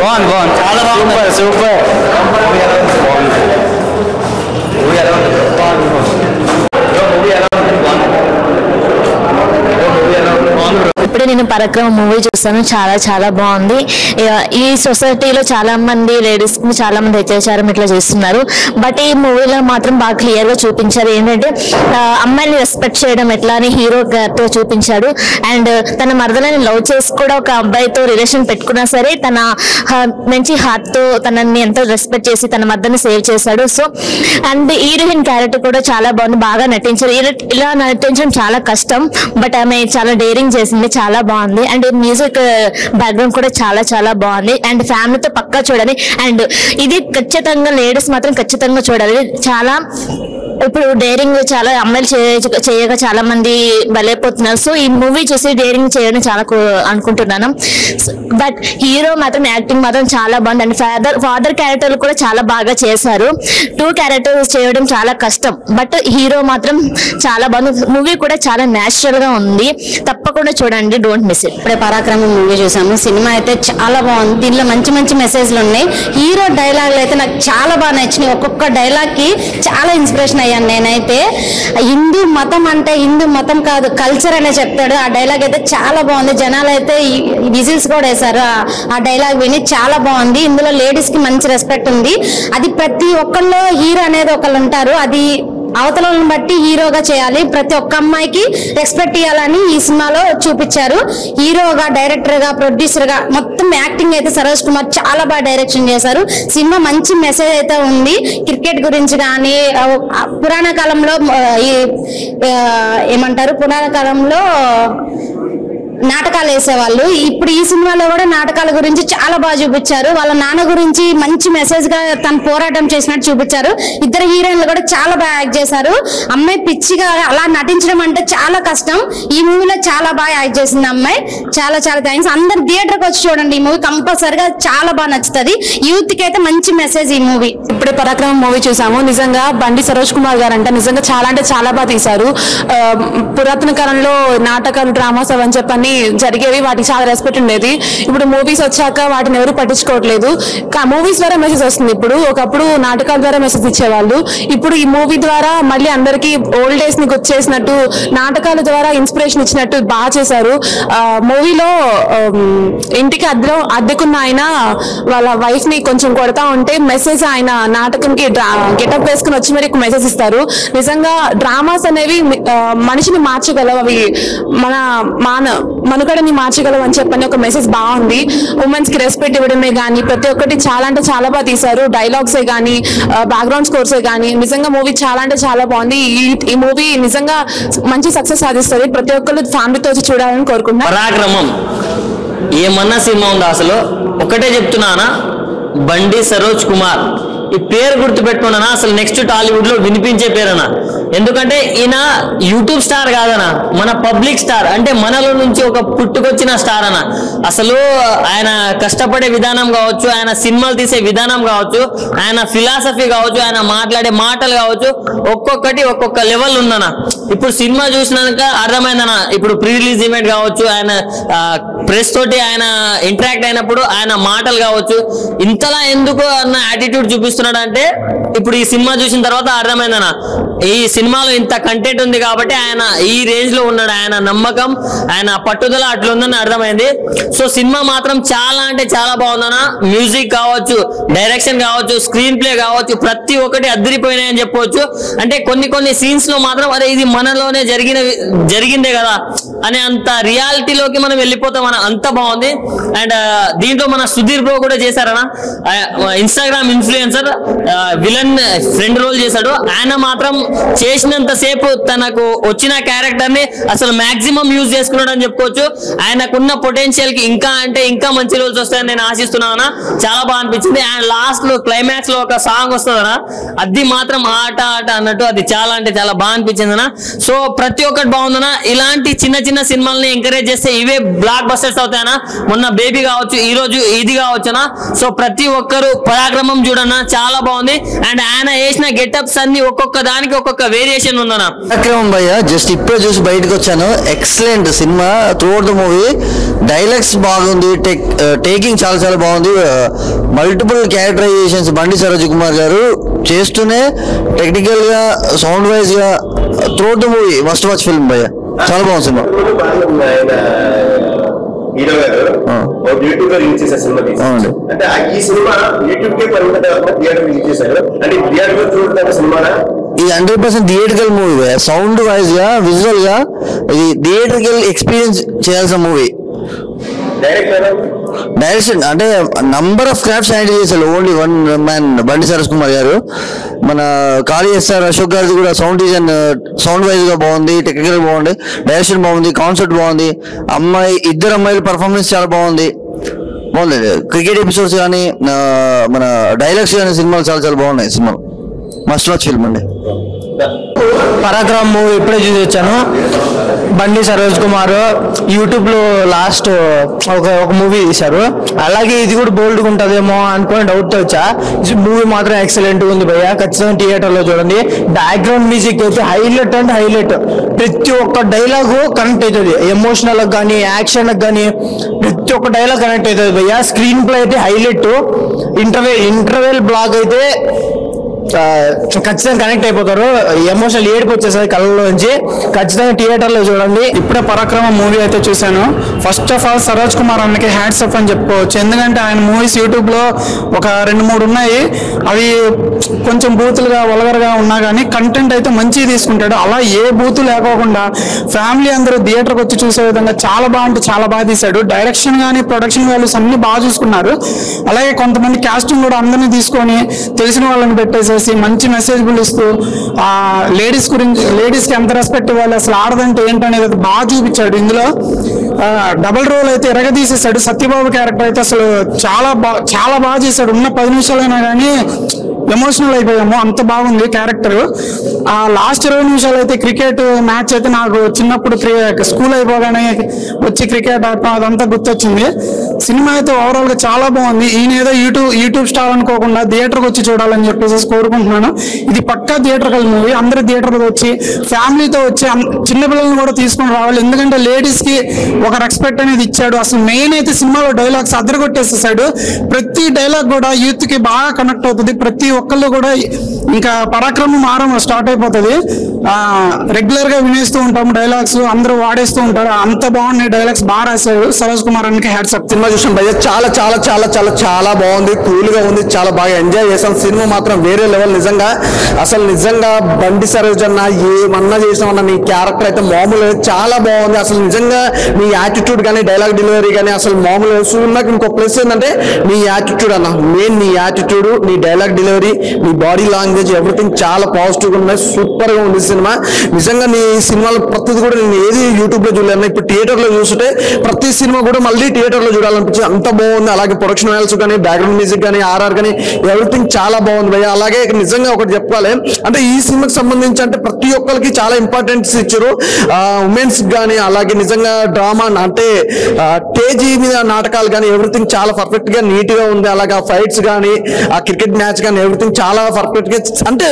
బాగుంది చాలా బాగుంది సూపర్ ఇప్పుడే నేను పరాక్రమం మూవీ చూస్తాను. చాలా చాలా బాగుంది. ఈ సొసైటీలో చాలా మంది లేడీస్ కి చాలా మంది అత్యాచారం ఇట్లా చేస్తున్నారు. బట్ ఈ మూవీలో మాత్రం బాగా క్లియర్ గా చూపించారు. ఏంటంటే అమ్మాయిని రెస్పెక్ట్ చేయడం ఎట్లా అని హీరో గారితో చూపించాడు. అండ్ తన మరదలని లవ్ చేసి కూడా ఒక అబ్బాయితో రిలేషన్ పెట్టుకున్నా సరే తన మంచి హార్ట్ తో తనని ఎంతో రెస్పెక్ట్ చేసి తన మద్దని సేవ్ చేశాడు. సో అండ్ హీరోయిన్ క్యారెక్టర్ కూడా చాలా బాగుంది. బాగా నటించారు. ఇలా నటించడం చాలా కష్టం. బట్ ఆమె చాలా డేరింగ్ చేసింది. చాలా బాగుంది. అండ్ మ్యూజిక్ బ్యాక్గ్రౌండ్ కూడా చాలా చాలా బాగుంది. అండ్ ఫ్యామిలీతో పక్కా చూడాలి. అండ్ ఇది ఖచ్చితంగా లేడీస్ మాత్రం ఖచ్చితంగా చూడాలి. చాలా ఇప్పుడు డేరింగ్ చాలా అమ్మాయిలు చేయగా చాలా మంది బలైపోతున్నారు. సో ఈ మూవీ చూసి డేరింగ్ చేయడం చాలా అనుకుంటున్నాను. బట్ హీరో మాత్రం యాక్టింగ్ మాత్రం చాలా బాగుంది. అండ్ ఫాదర్ క్యారెక్టర్లు కూడా చాలా బాగా చేశారు. 2 క్యారెక్టర్స్ చేయడం చాలా కష్టం. బట్ హీరో మాత్ం చాలా బాగుంది. మూవీ కూడా చాలా న్యాచురల్ గా ఉంది. తప్పకుండా చూడండి. Don't miss it. ఇప్పుడే పరాక్రమం మూవీ చూసాము. సినిమా అయితే చాలా బాగుంది. దీనిలో మంచి మంచి మెసేజ్లు ఉన్నాయి. హీరో డైలాగులు అయితే నాకు చాలా బాగా నచ్చినాయి. ఒక్కొక్క డైలాగ్ కి చాలా ఇన్స్పిరేషన్ అయ్యాను నేనైతే. హిందూ మతం అంటే హిందూ మతం కాదు కల్చర్ అనే చెప్తాడు. ఆ డైలాగ్ అయితే చాలా బాగుంది. జనాలు అయితే విజిల్స్ కూడా వేశారు ఆ డైలాగ్ విని. చాలా బాగుంది. ఇందులో లేడీస్ కి మంచి రెస్పెక్ట్ ఉంది. అది ప్రతి ఒక్కళ్ళు హీరో అనేది ఒకళ్ళు ఉంటారు. అది అవతలను బట్టి హీరోగా చేయాలి. ప్రతి ఒక్క అమ్మాయికి రెస్పెక్ట్ ఇవ్వాలని ఈ సినిమాలో చూపించారు. హీరోగా, డైరెక్టర్ గా, ప్రొడ్యూసర్ గా మొత్తం యాక్టింగ్ అయితే సరోజ్ కుమార్ చాలా బాగా డైరెక్షన్ చేశారు. సినిమా మంచి మెసేజ్ అయితే ఉంది. క్రికెట్ గురించి కానీ పురాణ కాలంలో ఏమంటారు పురాణ కాలంలో నాటకాలు వేసేవాళ్ళు. ఇప్పుడు ఈ సినిమాలో కూడా నాటకాల గురించి చాలా బాగా చూపించారు. వాళ్ళ నాన్న గురించి మంచి మెసేజ్ గా తను పోరాటం చేసినట్టు చూపించారు. ఇద్దరు హీరోయిన్లు కూడా చాలా బాగా యాక్ట్ చేశారు. అమ్మాయి పిచ్చిగా అలా నటించడం అంటే చాలా కష్టం. ఈ మూవీలో చాలా బాగా యాక్ట్ చేసింది అమ్మాయి. చాలా చాలా థ్యాంక్స్. అందరు థియేటర్కి వచ్చి చూడండి. ఈ మూవీ కంపల్సరిగా చాలా బాగా నచ్చుతుంది. యూత్ కి అయితే మంచి మెసేజ్ ఈ మూవీ. ఇప్పుడే పరాక్రమం మూవీ చూసాము. నిజంగా బండి సరోజ్ కుమార్ గారు అంటే నిజంగా చాలా అంటే చాలా బాగా తీశారు. పురాతన కాలంలో నాటకాలు, డ్రామాస్ అవని చెప్పని జరిగేవి. వాటికి చాలా రెస్పెక్ట్ ఉండేది. ఇప్పుడు మూవీస్ వచ్చాక వాటిని ఎవరు పట్టించుకోవట్లేదు. మూవీస్ ద్వారా మెసేజ్ వస్తుంది. ఇప్పుడు ఒకప్పుడు నాటకాల ద్వారా మెసేజ్ ఇచ్చేవాళ్ళు. ఇప్పుడు ఈ మూవీ ద్వారా మళ్ళీ అందరికి ఓల్డ్ డేస్ ని గుర్తు చేసినట్టు, నాటకాల ద్వారా ఇన్స్పిరేషన్ ఇచ్చినట్టు బాగా చేశారు. మూవీలో ఇంటికి అద్దెకున్న ఆయన వాళ్ళ వైఫ్ ని కొంచెం కొడతా ఉంటే మెసేజ్ ఆయన నాటకంకి గెటప్ వేసుకుని వచ్చి మరి మెసేజ్ ఇస్తారు. నిజంగా డ్రామాస్ అనేవి మనిషిని మార్చగలవు. అవి మనుగడని మార్చగలవు అని చెప్పని ఒక మెసేజ్ బాగుంది. ఉమెన్స్ కి రెస్పెక్ట్ ఇవ్వడమే కానీ ప్రతి ఒక్కటి చాలా అంటే చాలా బాగా తీశారు. డైలాగ్సే కానీ బ్యాక్గ్రౌండ్ స్కోర్సే కానీ నిజంగా మూవీ చాలా అంటే చాలా బాగుంది. ఈ మూవీ నిజంగా మంచి సక్సెస్ సాధిస్తుంది. ప్రతి ఒక్కరు ఫ్యామిలీతో వచ్చి చూడాలని కోరుకుంటున్నాను. పరాక్రమం ఏమన్నా సినిమా ఉందా అసలు? ఒకటే చెప్తున్నానా, బండి సరోజ్ కుమార్ ఈ పేరు గుర్తు పెట్టుకున్నానా అసలు నెక్స్ట్ టాలీవుడ్ లో వినిపించే పేరనా. ఎందుకంటే ఈయన యూట్యూబ్ స్టార్ కాదనా, మన పబ్లిక్ స్టార్. అంటే మనలో నుంచి ఒక పుట్టుకొచ్చిన స్టార్ అన్న. అసలు ఆయన కష్టపడే విధానం కావచ్చు, ఆయన సినిమాలు తీసే విధానం కావచ్చు, ఆయన ఫిలాసఫీ కావచ్చు, ఆయన మాట్లాడే మాటలు కావచ్చు, ఒక్కొక్కటి ఒక్కొక్క లెవెల్ ఉందన్న. ఇప్పుడు సినిమా చూసినాక అర్థమైందన్న. ఇప్పుడు ప్రీ రిలీజ్ ఈవెంట్ కావచ్చు, ఆయన ప్రెస్ తోటి ఆయన ఇంటరాక్ట్ అయినప్పుడు ఆయన మాటలు కావచ్చు, ఇంతలా ఎందుకు అన్న యాటిట్యూడ్ చూపిస్తున్నాడు అంటే ఇప్పుడు ఈ సినిమా చూసిన తర్వాత అర్థమైందన్న. ఈ సినిమాలో ఇంత కంటెంట్ ఉంది కాబట్టి ఆయన ఈ రేంజ్ లో ఉన్నాడు. ఆయన నమ్మకం, ఆయన పట్టుదల అట్లుందని అర్థమైంది. సో సినిమా మాత్రం చాలా అంటే చాలా బాగుందన్న. మ్యూజిక్ కావచ్చు, డైరెక్షన్ కావచ్చు, స్క్రీన్ ప్లే కావచ్చు, ప్రతి ఒక్కటి అదిరిపోయినాయని చెప్పవచ్చు. అంటే కొన్ని సీన్స్ లో మాత్రం అరే ఇది మనలోనే జరిగిందే కదా అనే అంత రియాలిటీలోకి మనం వెళ్ళిపోతాం అన్న. అంత బాగుంది. అండ్ దీంట్లో మన సుధీర్ బ్రో కూడా చేశారన్న. Instagram influencer villain friend role చేశాడు. ఆయన మాత్రం చేసినంత సేపు తనకు వచ్చిన క్యారెక్టర్ ని అసలు మాక్సిమం యూజ్ చేసుకున్నాడు అని చెప్పుకోవచ్చు. ఆయనకున్న పొటెన్షియల్ కి ఇంకా అంటే ఇంకా మంచి రోల్స్ వస్తాయని నేను ఆశిస్తున్నాను. చాలా బాగా అనిపించింది. అండ్ లాస్ట్ లో క్లైమాక్స్ లో ఒక సాంగ్ వస్తుందన్న, అది మాత్రం ఆట ఆట అన్నట్టు అది చాలా అంటే చాలా బాగా అనిపించింది అన్న. సో ప్రతి ఒక్కటి బాగుందన్న. ఇలాంటి చిన్న చిన్న సినిమాలని ఎంకరేజ్ చేస్తే ఇవే బ్లాక్ బస్టర్స్ అవుతాయన్నా. మొన్న బేబీ కావచ్చు, ఈ రోజు ఇది కావచ్చునా. సో ప్రతి ఒక్కరు పరాక్రమం చూడన్నా. చాలా బాగుంది. అండ్ ఆయన వేసిన గెటప్స్ అన్ని ఒక్కొక్క దానికి ఒక్కొక్క వేరియేషన్ ఉందన్న. పరాక్రమం భయ్య జస్ట్ ఇప్పుడే చూసి బయటకు వచ్చాను. Excellent cinema throughout the movie. Dialogues బాగుంది, టేకింగ్ చాలా చాలా బాగుంది. మల్టిపుల్ క్యారెక్టరైజేషన్స్ బండి సరోజ్ కుమార్ గారు చేస్తూనే టెక్నికల్ గా సౌండ్ వైజ్ గా throughout the movie must watch film భయ్య. చాలా బాగుంది సినిమా. హీరో గారు యూట్యూబ్ లో రిలీజ్ చేశారు సినిమా తీసి. అంటే ఈ సినిమా యూట్యూబ్ కే పరిమితం థియేటర్ రిలీజ్ చేశారు. అంటే థియేటర్ లో చూడడానికి సినిమా ఇది 100% థియేటర్కల్ మూవీ. సౌండ్ వైజ్ గా విజువల్ గా ఇది థియేటర్కల్ ఎక్స్పీరియన్స్ చేయాల్సిన మూవీ. డైరెక్షన్ అంటే నంబర్ ఆఫ్ క్రాఫ్ట్స్ హ్యాండిల్ చేశారు. ఓన్లీ వన్ మ్యాన్ బండి సరోజ్ కుమార్ గారు. మన కాళీ ఎస్ఆర్ అశోక్ గారిది కూడా సౌండ్ డిజైన్ సౌండ్ వైజ్ గా బాగుంది, టెక్నికల్ బాగుంది, డైరెక్షన్ బాగుంది, కాన్సెప్ట్ బాగుంది. ఇద్దరు అమ్మాయిల పర్ఫార్మెన్స్ చాలా బాగుంది. క్రికెట్ ఎపిసోడ్స్ కానీ మన డైలాగ్స్ కానీ సినిమాలు చాలా చాలా బాగున్నాయి. సినిమా మస్ట్ వాచ్ ఫిల్మ్ అండి. పరాక్రమం మూవీ ఇప్పుడే చూసి వచ్చాను. బండి సరోజ్ కుమార్ యూట్యూబ్ లో లాస్ట్ ఒక మూవీ తీశారు. అలాగే ఇది కూడా బోల్డ్ గా ఉంటుందేమో అనుకుని డౌట్ తో వచ్చా. మూవీ మాత్రం ఎక్సలెంట్ ఉంది భయ్య. ఖచ్చితంగా థియేటర్ లో చూడండి. బ్యాక్గ్రౌండ్ మ్యూజిక్ అయితే హైలైట్ అంటే హైలైట్. ప్రతి ఒక్క డైలాగు కనెక్ట్ అవుతుంది. ఎమోషనల్ కానీ యాక్షన్ కానీ ప్రతి ఒక్క డైలాగ్ కనెక్ట్ అవుతుంది భయ్య. స్క్రీన్ ప్లే అయితే హైలైట్. ఇంటర్వెల్ బ్లాక్ అయితే ఖచ్చితంగా కనెక్ట్ అయిపోతారు. ఎమోషనల్ ఏడుపు వచ్చేసరికి కళ్ళలోంచి. ఖచ్చితంగా థియేటర్ లో చూడండి. ఇప్పుడే పరాక్రమం మూవీ అయితే చూశాను. First of all Saroj Kumar అన్నకి హ్యాట్స్ ఆఫ్ అని చెప్పుకోవచ్చు. ఎందుకంటే ఆయన మూవీస్ యూట్యూబ్ లో ఒక 2-3 ఉన్నాయి. అవి కొంచెం బూతులుగా వల్గర్గా ఉన్నా కానీ కంటెంట్ అయితే మంచిగా తీసుకుంటాడు. అలా ఏ బూతు లేకోకుండా ఫ్యామిలీ అందరూ థియేటర్కి వచ్చి చూసే విధంగా చాలా బాగా అంటే చాలా బాగా తీశాడు. డైరెక్షన్ కానీ ప్రొడక్షన్ వాల్యూస్ అన్ని బాగా చూసుకున్నారు. అలాగే కొంతమంది కాస్టింగ్ కూడా అందరినీ తీసుకొని తెలిసిన వాళ్ళని పెట్టేసి మంచి మెసేజ్ ఇస్తూ లేడీస్ కి ఎంత రెస్పెక్ట్ ఇవ్వాలి, అసలు ఆడదంటే ఏంటనేది బాగా చూపించాడు. ఇందులో డబుల్ రోల్ అయితే ఎరగదీసేసాడు. సత్యబాబు క్యారెక్టర్ అయితే అసలు చాలా బాగా చేశాడు. ఉన్న 10 నిమిషాలైనా కానీ ఎమోషనల్ అయిపోయాము, అంత బాగుంది క్యారెక్టర్. ఆ లాస్ట్ 20 నిమిషాలు అయితే క్రికెట్ మ్యాచ్ అయితే నాకు చిన్నప్పుడు స్కూల్ అయిపోగానే వచ్చి క్రికెట్ ఆడటం అదంతా గుర్తొచ్చింది. సినిమా అయితే ఓవరాల్ గా చాలా బాగుంది. ఈయన ఏదో యూట్యూబ్ స్టార్ అనుకోకుండా థియేటర్కి వచ్చి చూడాలని చెప్పేసి కోరుకుంటున్నాను. ఇది పక్కా థియేటర్కల్ మూవీ. అందరూ థియేటర్కి వచ్చి ఫ్యామిలీతో వచ్చి చిన్నపిల్లల్ని కూడా తీసుకొని రావాలి. ఎందుకంటే లేడీస్ కి ఒక రెస్పెక్ట్ అనేది ఇచ్చాడు. అసలు మెయిన్ అయితే సినిమాలో డైలాగ్స్ అద్దరగొట్టేసేసాడు. ప్రతి డైలాగ్ కూడా యూత్ కి బాగా కనెక్ట్ అవుతుంది. ప్రతి ఒక్కళ్ళు కూడా ఇంకా పరాక్రమం స్టార్ట్ అయిపోతుంది. రెగ్యులర్ గా వినేస్తూ ఉంటాము డైలాగ్స్, అందరూ వాడేస్తూ ఉంటారు. అంత బాగున్నాయి డైలాగ్స్, బాగా రాశాడు సరోజ్ కుమార్ అన్నకి హ్యాట్స్ ఆఫ్. సినిమా చూసాం భయ్య, చాలా చాలా చాలా చాలా చాలా బాగుంది, కూల్ గా ఉంది, చాలా బాగా ఎంజాయ్ చేసాం. సినిమా మాత్రం వేరే లెవెల్. నిజంగా బండి సరోజ్ అన్న ఏమన్నా చేసామన్నా నీ క్యారెక్టర్ అయితే మామూలు చాలా బాగుంది. అసలు నిజంగా నీ యాటిట్యూడ్ కానీ డైలాగ్ డెలివరీ కానీ అసలు మామూలు. సో నాకు ఇంకో ప్లస్ ఏంటంటే నీ యాటిట్యూడ్ అన్న, మెయిన్ నీ యాటిట్యూడ్, నీ డైలాగ్ డెలివరీ, నీ బాడీ లాంగ్వేజ్, ఎవ్రీథింగ్ చాలా పాజిటివ్ గా ఉన్నాయి. సూపర్ గా ఉంది సినిమా. నిజంగా నీ సినిమాలో ప్రతిది కూడా నేను ఏది యూట్యూబ్ లో చూడలేను. ఇప్పుడు థియేటర్ లో చూస్తుంటే ప్రతి సినిమా కూడా మళ్ళీ థియేటర్ లో చూడాలనిపించింది, అంత బాగుంది. అలాగే ప్రొడక్షన్ వాల్యూస్ కానీ బ్యాక్గ్రౌండ్ మ్యూజిక్ కానీ ఆర్ఆర్ కానీ ఎవ్రీథింగ్ చాలా బాగుంది భయ్య. అలాగే నిజంగా ఒకటి చెప్పాలి అంటే ఈ సినిమాకి సంబంధించి అంటే ప్రతి ఒక్కరికి చాలా ఇంపార్టెన్స్ ఇచ్చారు. ఉమెన్స్ కానీ అలాగే నిజంగా డ్రామా అంటే స్టేజీ మీద నాటకాలు కానీ ఎవ్రీథింగ్ చాలా పర్ఫెక్ట్ గా నీట్ గా ఉంది. అలాగే ఫైట్స్ కానీ ఆ క్రికెట్ మ్యాచ్ కానీ ఎవ్రీథింగ్ చాలా పర్ఫెక్ట్ గా అంటే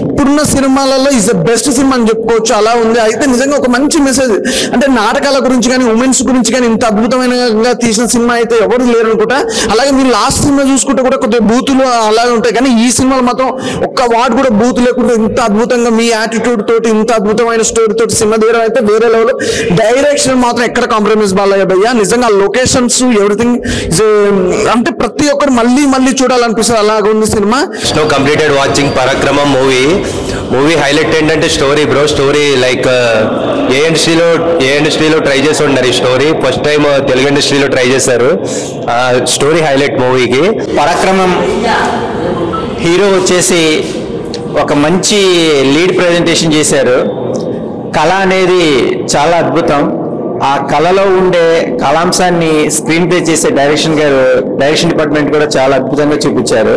ఇప్పుడున్న సినిమాలలో ఇస్ ద బెస్ట్ సినిమా అని చెప్పుకోవచ్చు. అలా ఉంది. అయితే నిజంగా ఒక మంచి మెసేజ్ అంటే నాటకాల గురించి కానీ ఉమెన్స్ గురించి కానీ ఇంత అద్భుతమైన తీసిన సినిమా అయితే ఎవరు లేరు అనుకుంటా. అలాగే మీరు లాస్ట్ సినిమా చూసుకుంటే కూడా కొద్దిగా బూతులు అలాగే ఉంటాయి, కానీ ఈ సినిమాలో మాత్రం ఒక్క వార్డ్ కూడా బూతు లేకుండా ఇంత అద్భుతంగా మీ యాటిట్యూడ్ తోటి ఇంత అద్భుతమైన స్టోరీ తోటి సినిమా తీయడం అయితే వేరే లెవెల్. డైరెక్షన్ మాత్రం ఎక్కడ కాంప్రమైజ్ బాలయ్య భయ్య. నిజంగా లొకేషన్స్ ఎవ్రీథింగ్ అంటే ప్రతి ఒక్కరు మళ్ళీ చూడాలనిపిస్తుంది, అలాగే ఉంది సినిమా. కంప్లీటెడ్ వాచింగ్ పరాక్రమం మూవీ హైలైట్ ఏంటంటే స్టోరీ బ్రో. స్టోరీ లైక్ ఏ ఇండస్ట్రీలో ట్రై చేసి ఉన్నారు. ఈ స్టోరీ ఫస్ట్ టైం తెలుగు ఇండస్ట్రీలో ట్రై చేశారు. స్టోరీ హైలైట్ మూవీకి. పరాక్రమం హీరో వచ్చేసి ఒక మంచి లీడ్ ప్రజెంటేషన్ చేశారు. కళ అనేది చాలా అద్భుతం. ఆ కళలో ఉండే కళాంశాన్ని స్క్రీన్ ప్లే చేసే డైరెక్షన్ డిపార్ట్మెంట్ కూడా చాలా అద్భుతంగా చూపించారు.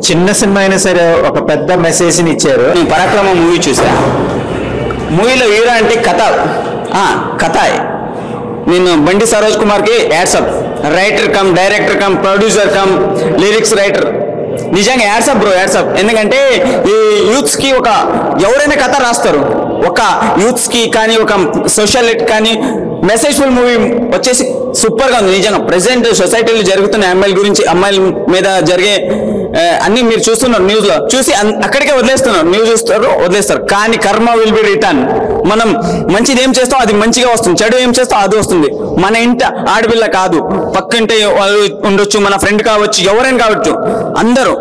చిన్న సినిమా అయినా సరే ఒక పెద్ద మెసేజ్ని ఇచ్చారు. ఈ పరాక్రమం మూవీ చూసా. మూవీలో హీరో అంటే కథాయ్. నేను బండి సరోజ్ కుమార్కి hats off. Writer cum director cum producer cum lyrics writer. నిజంగా యాడ్సప్ బ్రో, యాడ్సప్. ఎందుకంటే ఈ యూత్స్ కి ఎవరైనా కథ రాస్తారు, ఒక యూత్స్ కి కానీ ఒక సోషల్ కానీ మెసేజ్ఫుల్ మూవీ వచ్చేసి సూపర్ గా ఉంది. నిజంగా ప్రెసెంట్ సొసైటీలో జరుగుతున్న అమ్మాయిల మీద జరిగే అన్ని మీరు చూస్తున్నారు న్యూస్ లో, చూసి అక్కడికే వదిలేస్తున్నారు, న్యూస్ చూస్తారు వదిలేస్తారు. కానీ కర్మ విల్ బి రిటర్న్. మనం మంచిది ఏం చేస్తాం అది మంచిగా వస్తుంది, చెడు ఏం చేస్తాం అది వస్తుంది. మన ఇంట ఆడపిల్ల కాదు, పక్కింటే వాళ్ళు ఉండొచ్చు, మన ఫ్రెండ్ కావచ్చు, ఎవరైనా కావచ్చు, అందరూ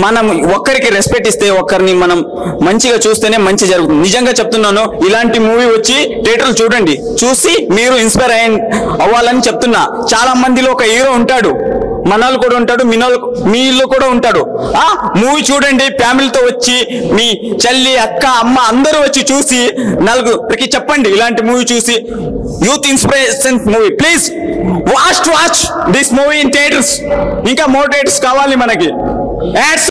మనం ఒక్కరికి రెస్పెక్ట్ ఇస్తే, ఒక్కరిని మనం మంచిగా చూస్తేనే మంచి జరుగుతుంది. నిజంగా చెప్తున్నాను, ఇలాంటి మూవీ వచ్చి థియేటర్లు చూడండి, చూసి మీరు ఇన్స్పైర్ అవ్వాలని చెప్తున్నా. చాలా మందిలో ఒక హీరో ఉంటాడు, మనోళ్ళు కూడా ఉంటాడు, మీలో కూడా ఉంటాడు. ఆ మూవీ చూడండి, ఫ్యామిలీతో వచ్చి మీ చెల్లి అక్క అమ్మ అందరూ వచ్చి చూసి నలుగురికి చెప్పండి ఇలాంటి మూవీ చూసి. Youth inspiration movie, please watch this movie in theatres. ఇంకా మోర్ థియేటర్స్ కావాలి మనకి. యాడ్స్